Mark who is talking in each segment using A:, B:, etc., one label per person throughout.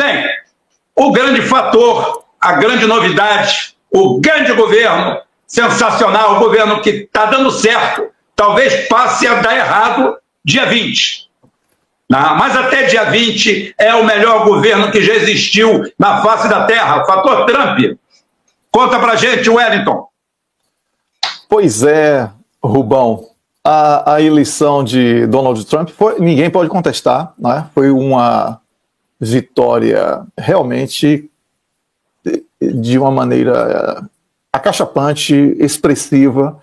A: Bem, o grande fator, a grande novidade, o grande governo, sensacional, o governo que está dando certo, talvez passe a dar errado dia 20. Mas até dia 20 é o melhor governo que já existiu na face da Terra, fator Trump. Conta pra gente, Wellington.
B: Pois é, Rubão, a eleição de Donald Trump, ninguém pode contestar, né? Foi uma vitória realmente de uma maneira acachapante, expressiva,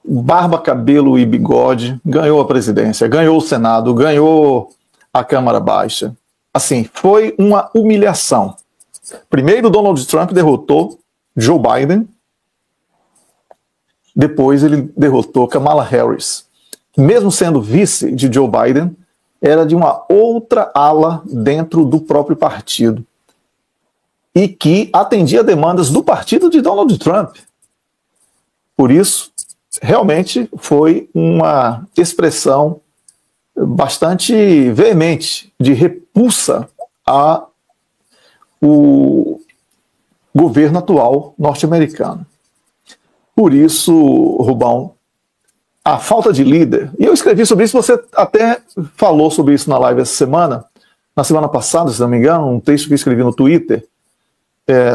B: barba, cabelo e bigode, ganhou a presidência, ganhou o Senado, ganhou a Câmara Baixa. Assim, foi uma humilhação. Primeiro, Donald Trump derrotou Joe Biden, depois ele derrotou Kamala Harris. Mesmo sendo vice de Joe Biden, era de uma outra ala dentro do próprio partido e que atendia demandas do partido de Donald Trump. Por isso, realmente foi uma expressão bastante veemente de repulsa ao governo atual norte-americano. Por isso, Rubão, a falta de líder, e eu escrevi sobre isso, você até falou sobre isso na live essa semana, na semana passada, se não me engano, um texto que eu escrevi no Twitter,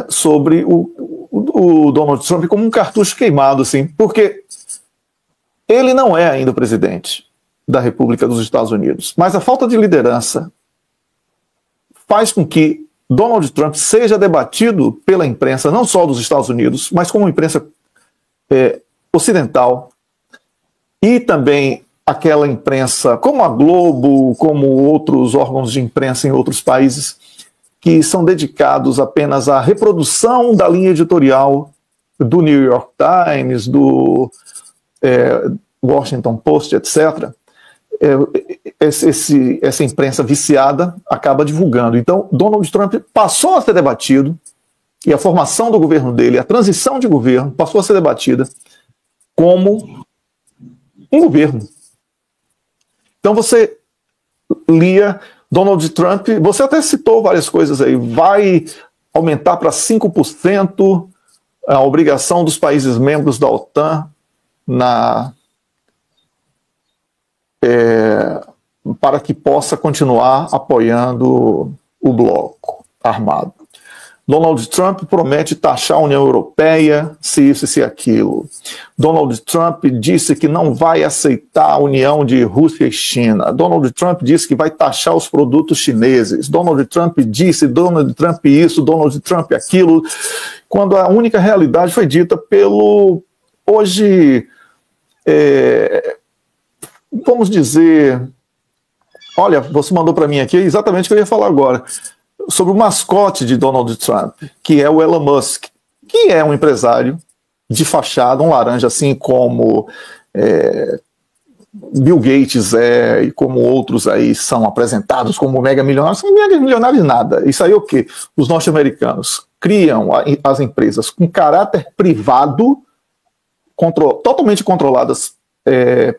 B: sobre o Donald Trump como um cartucho queimado, assim, porque ele não é ainda o presidente da República dos Estados Unidos, mas a falta de liderança faz com que Donald Trump seja debatido pela imprensa, não só dos Estados Unidos, mas como imprensa ocidental, e também aquela imprensa, como a Globo, como outros órgãos de imprensa em outros países, que são dedicados apenas à reprodução da linha editorial do New York Times, do Washington Post, etc., essa imprensa viciada acaba divulgando. Então, Donald Trump passou a ser debatido, e a formação do governo dele, a transição de governo, passou a ser debatida como um governo. Então você lia Donald Trump, você até citou várias coisas aí, vai aumentar para 5% a obrigação dos países membros da OTAN para que possa continuar apoiando o bloco armado. Donald Trump promete taxar a União Europeia se isso e se aquilo. Donald Trump disse que não vai aceitar a união de Rússia e China. Donald Trump disse que vai taxar os produtos chineses. Donald Trump disse, Donald Trump isso, Donald Trump aquilo, quando a única realidade foi dita pelo, hoje, vamos dizer, olha, você mandou para mim aqui exatamente o que eu ia falar agora, sobre o mascote de Donald Trump, que é o Elon Musk, que é um empresário de fachada, um laranja, assim como Bill Gates e como outros aí são apresentados como mega milionários. São mega milionários nada. Isso aí é o quê? Os norte-americanos criam as empresas com caráter privado, totalmente controladas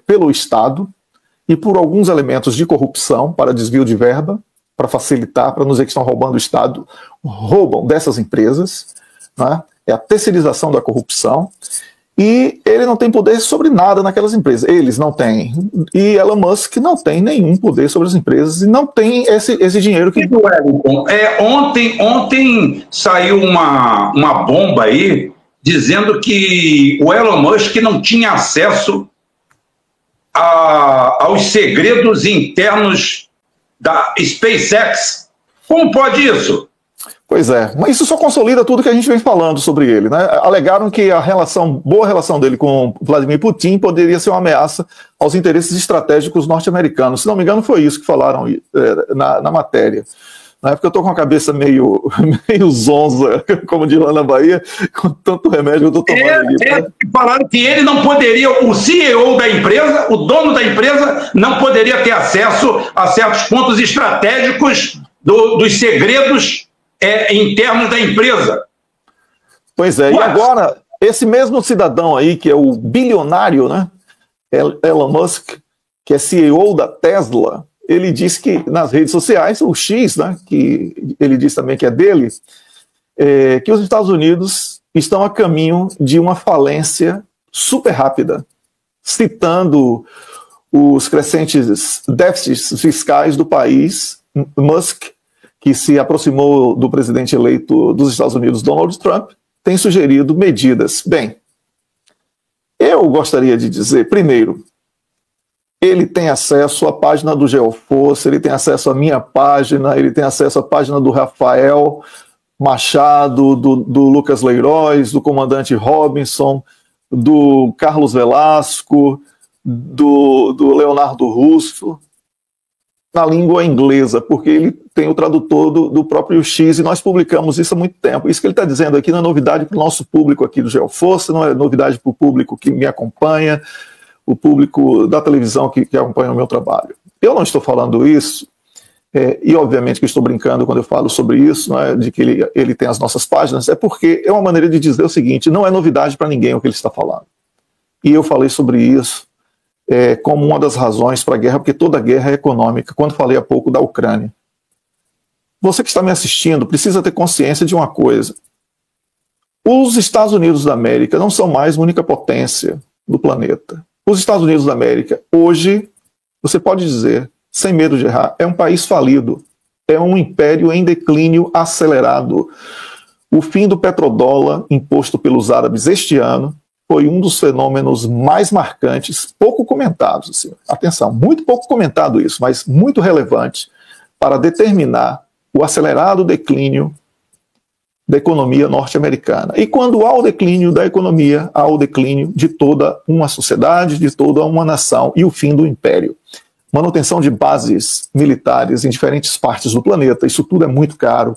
B: pelo Estado e por alguns elementos de corrupção para desvio de verba, para facilitar, para não dizer que estão roubando o Estado, roubam dessas empresas, né? É a terceirização da corrupção, e ele não tem poder sobre nada naquelas empresas. Eles não têm. E Elon Musk não tem nenhum poder sobre as empresas e não tem esse dinheiro que...
A: Ontem saiu uma bomba aí dizendo que o Elon Musk não tinha acesso aos segredos internos da SpaceX. Como pode isso?
B: Pois é, mas isso só consolida tudo que a gente vem falando sobre ele, né? Alegaram que a boa relação dele com Vladimir Putin poderia ser uma ameaça aos interesses estratégicos norte-americanos. Se não me engano, foi isso que falaram na matéria. Na época eu estou com a cabeça meio zonza, como diz lá na Bahia, com tanto remédio que eu estou tomando aqui.
A: Falaram que ele não poderia, o CEO da empresa, o dono da empresa, não poderia ter acesso a certos pontos estratégicos dos segredos internos da empresa.
B: Pois é, e agora, esse mesmo cidadão aí, que é o bilionário, né, Elon Musk, que é CEO da Tesla, ele disse que nas redes sociais, o X, né, que ele disse também que é dele, que os Estados Unidos estão a caminho de uma falência super rápida, citando os crescentes déficits fiscais do país. Musk, que se aproximou do presidente eleito dos Estados Unidos, Donald Trump, tem sugerido medidas. Bem, eu gostaria de dizer, primeiro, ele tem acesso à página do Geoforce, ele tem acesso à minha página, ele tem acesso à página do Rafael Machado, do Lucas Leiroz, do comandante Robinson, do Carlos Velasco, do Leonardo Russo, na língua inglesa, porque ele tem o tradutor do próprio X, e nós publicamos isso há muito tempo. Isso que ele está dizendo aqui não é novidade para o nosso público aqui do Geoforce, não é novidade para o público que me acompanha, o público da televisão que acompanha o meu trabalho. Eu não estou falando isso, e obviamente que estou brincando quando eu falo sobre isso, não é, de que ele tem as nossas páginas, é porque é uma maneira de dizer o seguinte: não é novidade para ninguém o que ele está falando. E eu falei sobre isso como uma das razões para a guerra, porque toda guerra é econômica, quando falei há pouco da Ucrânia. Você que está me assistindo precisa ter consciência de uma coisa: os Estados Unidos da América não são mais a única potência do planeta. Os Estados Unidos da América, hoje, você pode dizer, sem medo de errar, é um país falido, é um império em declínio acelerado. O fim do petrodólar imposto pelos árabes este ano foi um dos fenômenos mais marcantes, pouco comentados. Assim. Atenção, muito pouco comentado isso, mas muito relevante para determinar o acelerado declínio da economia norte-americana. E quando há o declínio da economia, há o declínio de toda uma sociedade, de toda uma nação e o fim do império. Manutenção de bases militares em diferentes partes do planeta, isso tudo é muito caro.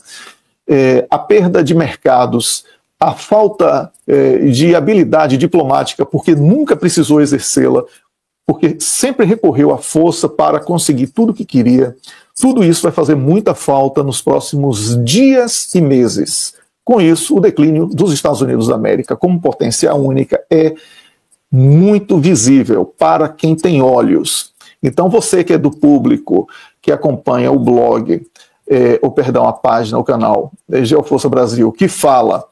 B: A perda de mercados, a falta de habilidade diplomática, porque nunca precisou exercê-la, porque sempre recorreu à força para conseguir tudo o que queria. Tudo isso vai fazer muita falta nos próximos dias e meses. Com isso, o declínio dos Estados Unidos da América como potência única é muito visível para quem tem olhos. Então você que é do público, que acompanha o blog, a página, o canal Geoforce Brasil, que fala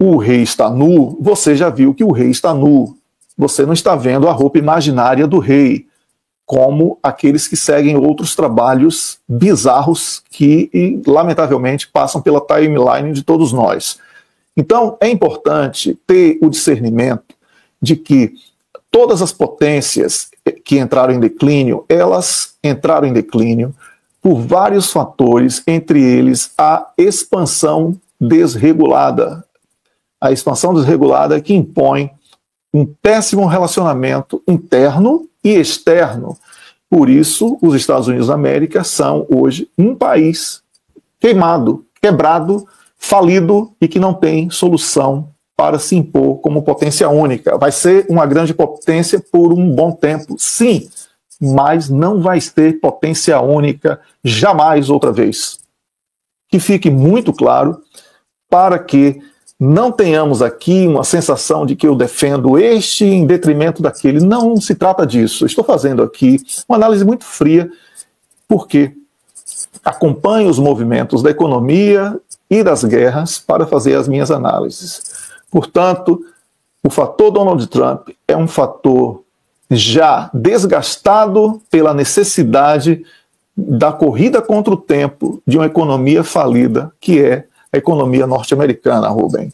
B: o rei está nu, você já viu que o rei está nu. Você não está vendo a roupa imaginária do rei, como aqueles que seguem outros trabalhos bizarros que, lamentavelmente, passam pela timeline de todos nós. Então, é importante ter o discernimento de que todas as potências que entraram em declínio, elas entraram em declínio por vários fatores, entre eles a expansão desregulada. A expansão desregulada que impõe um péssimo relacionamento interno e externo. Por isso, os Estados Unidos da América são hoje um país queimado, quebrado, falido e que não tem solução para se impor como potência única. Vai ser uma grande potência por um bom tempo, sim, mas não vai ser potência única jamais outra vez. Que fique muito claro para que não tenhamos aqui uma sensação de que eu defendo este em detrimento daquele. Não se trata disso. Estou fazendo aqui uma análise muito fria, porque acompanho os movimentos da economia e das guerras para fazer as minhas análises. Portanto, o fator Donald Trump é um fator já desgastado pela necessidade da corrida contra o tempo de uma economia falida, que é a economia norte-americana, Rubem.